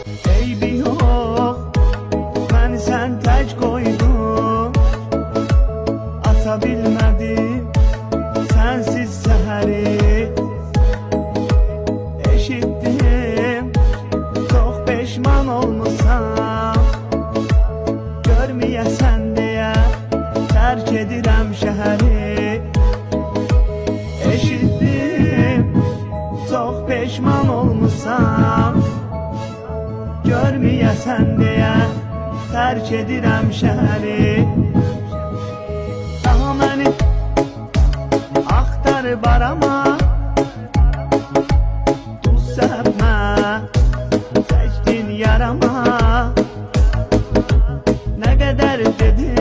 Eybi yok, beni sen tək koydun. Ata bilmədim sensiz səhəri. Eşitdim, çox peşman olmuşsan. Görməyəsən deyə tərk edirəm şəhəri. Eşitdim, çox peşman olmuşsan. Görməyəsən deyə tərk edirəm şəhəri. Daha məni axtarıb arama, duz səpmə çəkdin yarama. Nə qədər dedim